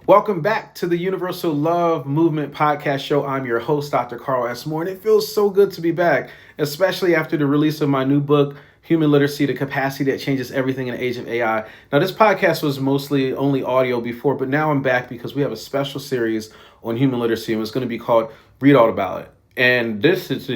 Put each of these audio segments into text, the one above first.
Welcome back to the Universal Love Movement podcast show. I'm your host, Dr. Carl S. Moore, and it feels so good to be back, especially after the release of my new book, Human Literacy, The Capacity That Changes Everything in the Age of AI. Now, this podcast was mostly only audio before, but now I'm back because we have a special series on human literacy, and it's going to be called Read All About It. And this is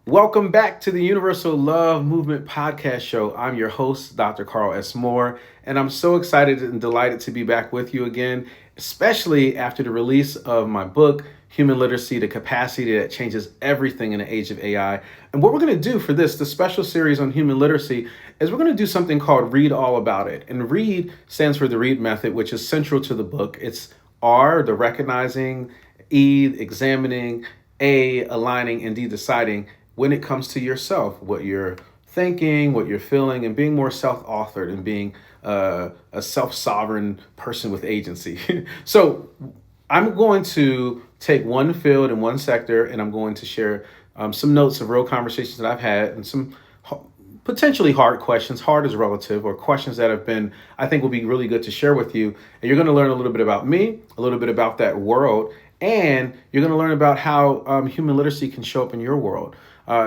welcome back to the Universal Love Movement podcast show. I'm your host, Dr. Carl S. Moore, and I'm so excited and delighted to be back with you again, especially after the release of my book, Human Literacy, The Capacity That Changes Everything in the Age of AI. And what we're going to do for the special series on human literacy, is we're going to do something called Read All About It. And READ stands for the READ method, which is central to the book. It's R, the recognizing, E, examining, A, aligning, and D, deciding when it comes to yourself, what you're thinking, what you're feeling, and being more self-authored and being a self-sovereign person with agency. So I'm going to take one field and one sector, and I'm going to share some notes of real conversations that I've had and some potentially hard questions. Hard is relative, or questions that have been, I think will be really good to share with you. And you're going to learn a little bit about me, a little bit about that world, and you're going to learn about how human literacy can show up in your world.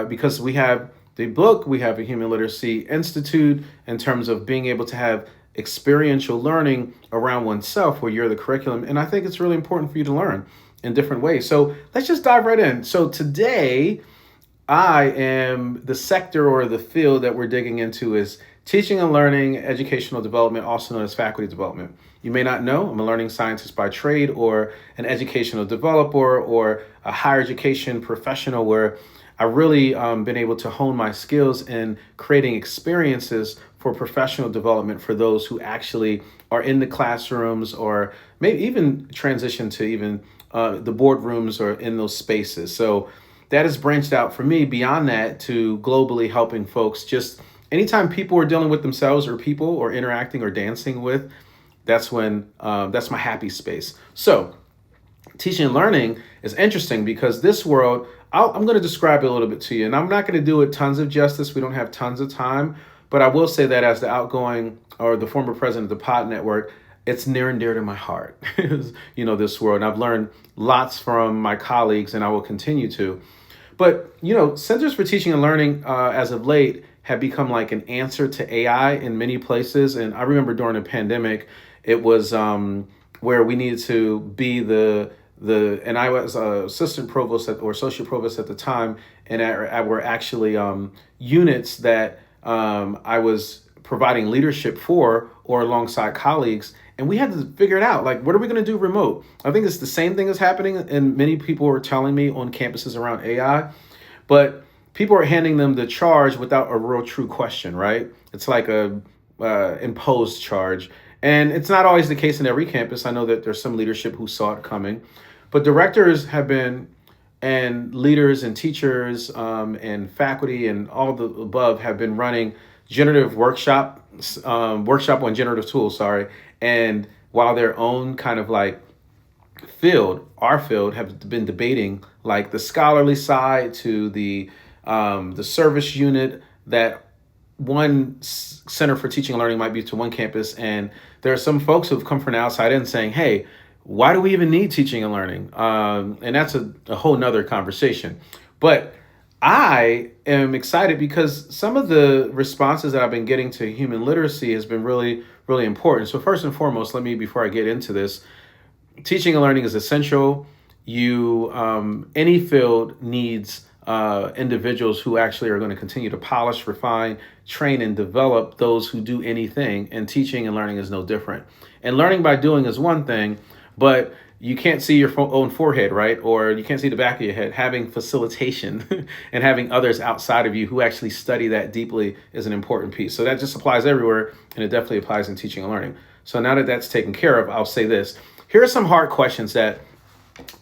Because we have the book, we have a Human Literacy Institute in terms of being able to have experiential learning around oneself where you're the curriculum. And I think it's really important for you to learn in different ways. So let's just dive right in. So today, I am the sector or the field that we're digging into is teaching and learning, educational development, also known as faculty development. You may not know, I'm a learning scientist by trade, or an educational developer, or a higher education professional where I've really been able to hone my skills in creating experiences for professional development for those who actually are in the classrooms, or maybe even transition to even the boardrooms or in those spaces. So that has branched out for me beyond that to globally helping folks. Just anytime people are dealing with themselves or people or interacting or dancing with, that's when that's my happy space. So teaching and learning is interesting because this world, I'm going to describe it a little bit to you, and I'm not going to do it tons of justice. We don't have tons of time, but I will say that as the outgoing or the former president of the Pod Network, it's near and dear to my heart, this world. And I've learned lots from my colleagues, and I will continue to. But, Centers for Teaching and Learning as of late have become like an answer to AI in many places. And I remember during the pandemic, it was where we needed to be and I was assistant provost or associate provost at the time, and I were actually units that I was providing leadership for or alongside colleagues, and we had to figure it out. Like, what are we going to do remote? I think it's the same thing that's happening, and many people were telling me on campuses around AI, but people are handing them the charge without a real true question, right? It's like a imposed charge. And it's not always the case in every campus. I know that there's some leadership who saw it coming, but directors have been, and leaders and teachers and faculty and all the above have been running generative workshop on generative tools, and while their own kind of like our field have been debating like the scholarly side to the service unit that one center for teaching and learning might be to one campus. And there are some folks who have come from the outside in saying, hey, why do we even need teaching and learning? And that's a whole nother conversation. But I am excited because some of the responses that I've been getting to human literacy has been really, really important. So first and foremost, before I get into this, teaching and learning is essential. Any field needs individuals who actually are going to continue to polish, refine, train, and develop those who do anything. And teaching and learning is no different. And learning by doing is one thing, but you can't see your own forehead, right? Or you can't see the back of your head. Having facilitation and having others outside of you who actually study that deeply is an important piece. So that just applies everywhere, and it definitely applies in teaching and learning. So now that that's taken care of, I'll say this. Here are some hard questions that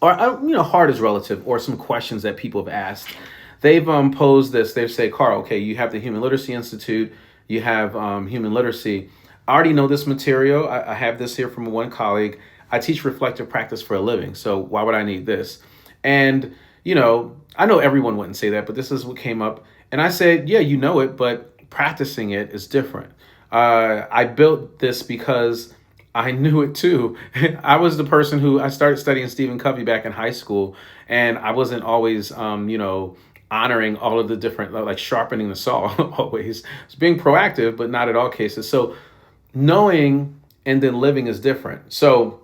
hard is relative, or some questions that people have asked. They've posed this. They've said, Carl, okay, you have the Human Literacy Institute, you have human literacy. I already know this material. I have this here from one colleague. I teach reflective practice for a living, so why would I need this? And, I know everyone wouldn't say that, but this is what came up. And I said, yeah, you know it, but practicing it is different. I built this because I knew it too. I was the person who I started studying Stephen Covey back in high school, and I wasn't always, honoring all of the different, like sharpening the saw always. It's being proactive, but not at all cases. So knowing and then living is different. So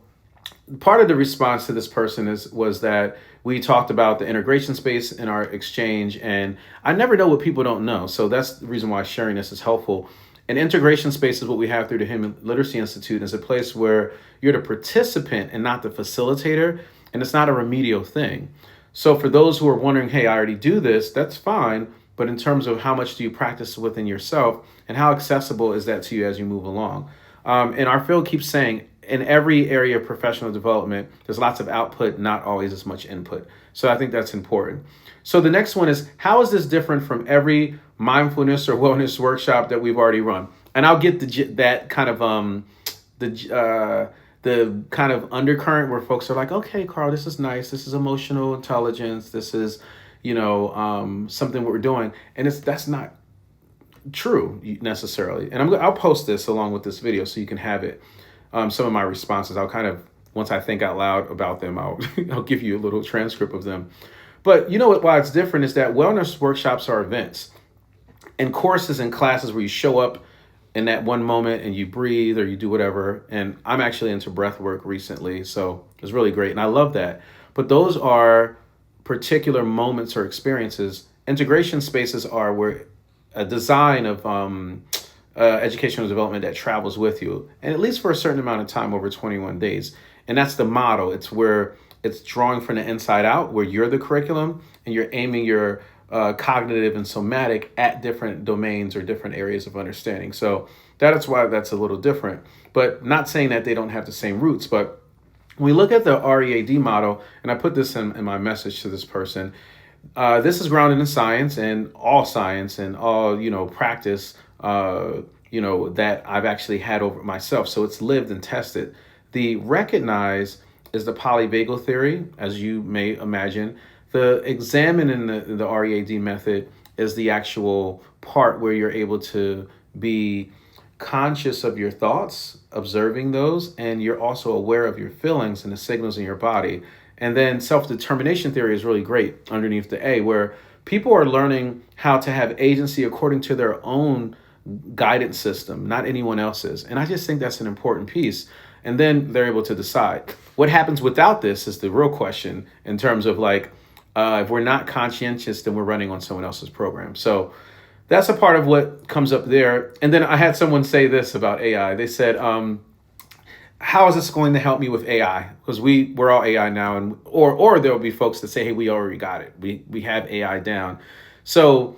part of the response to this person was that we talked about the integration space in our exchange, and I never know what people don't know, so that's the reason why sharing this is helpful. An integration space is what we have through the Human Literacy Institute. Is a place where you're the participant and not the facilitator, and it's not a remedial thing. So for those who are wondering, hey, I already do this, that's fine, but in terms of how much do you practice within yourself and how accessible is that to you as you move along. And our field keeps saying in every area of professional development, there's lots of output, not always as much input. So I think that's important. So the next one is, how is this different from every mindfulness or wellness workshop that we've already run? And I'll get that kind of the kind of undercurrent where folks are like, okay, Carl, this is nice. This is emotional intelligence. This is, something what we're doing, and that's not true necessarily. And I'll post this along with this video so you can have it. Some of my responses, I'll kind of, once I think out loud about them, I'll I'll give you a little transcript of them. But you know what? Why it's different is that wellness workshops are events and courses and classes where you show up in that one moment and you breathe or you do whatever. And I'm actually into breath work recently, so it's really great, and I love that. But those are particular moments or experiences. Integration spaces are where a design of educational development that travels with you, and at least for a certain amount of time over 21 days. And that's the model. It's where it's drawing from the inside out, where you're the curriculum and you're aiming your cognitive and somatic at different domains or different areas of understanding. So that is why that's a little different, but not saying that they don't have the same roots. But when we look at the READ model, and I put this in my message to this person, this is grounded in science and all practice, that I've actually had over myself. So it's lived and tested. The recognize is the polyvagal theory, as you may imagine. The examine in the READ method is the actual part where you're able to be conscious of your thoughts, observing those, and you're also aware of your feelings and the signals in your body. And then self-determination theory is really great underneath the A, where people are learning how to have agency according to their own guidance system, not anyone else's. And I just think that's an important piece. And then they're able to decide. What happens without this is the real question, in terms of if we're not conscientious, then we're running on someone else's program. So that's a part of what comes up there. And then I had someone say this about AI. They said, how is this going to help me with AI? Because we're all AI now, and or there'll be folks that say, hey, we already got it. We have AI down. So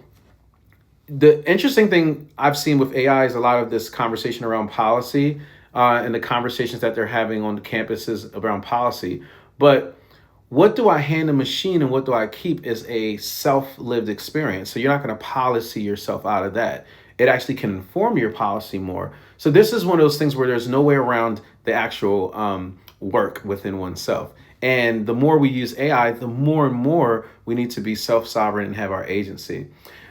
the interesting thing I've seen with AI is a lot of this conversation around policy, and the conversations that they're having on the campuses around policy. But what do I hand a machine and what do I keep is a self-lived experience. So you're not going to policy yourself out of that. It actually can inform your policy more. So this is one of those things where there's no way around the actual work within oneself. And the more we use AI, the more and more we need to be self-sovereign and have our agency.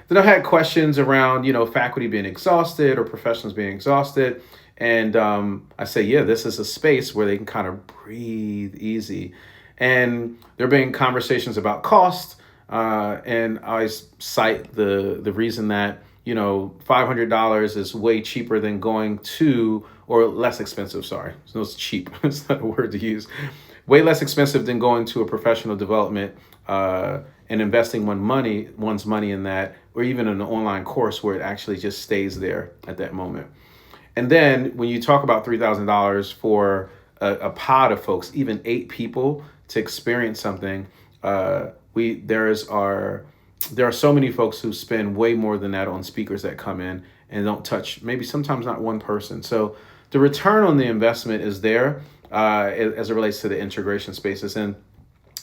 Then I had questions around, faculty being exhausted or professionals being exhausted. And I say, yeah, this is a space where they can kind of breathe easy. And there have been conversations about cost. And I cite the reason that, $500 is way cheaper than going to, or less expensive, sorry. So it's cheap. It's not a word to use. Way less expensive than going to a professional development and investing one's money in that, or even an online course where it actually just stays there at that moment. And then when you talk about $3,000 for a pod of folks, even 8 people to experience something, there are so many folks who spend way more than that on speakers that come in and don't touch, maybe sometimes not one person. So the return on the investment is there as it relates to the integration spaces. And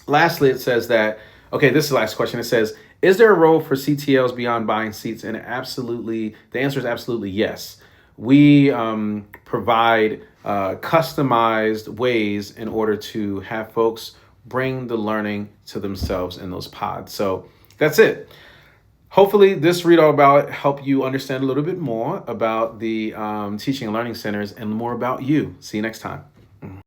lastly, it says that, okay, this is the last question. It says, is there a role for CTLs beyond buying seats? And the answer is absolutely yes. We provide customized ways in order to have folks bring the learning to themselves in those pods. So that's it. hopefully this read all about help you understand a little bit more about the Teaching and Learning Centers and more about you. See you next time.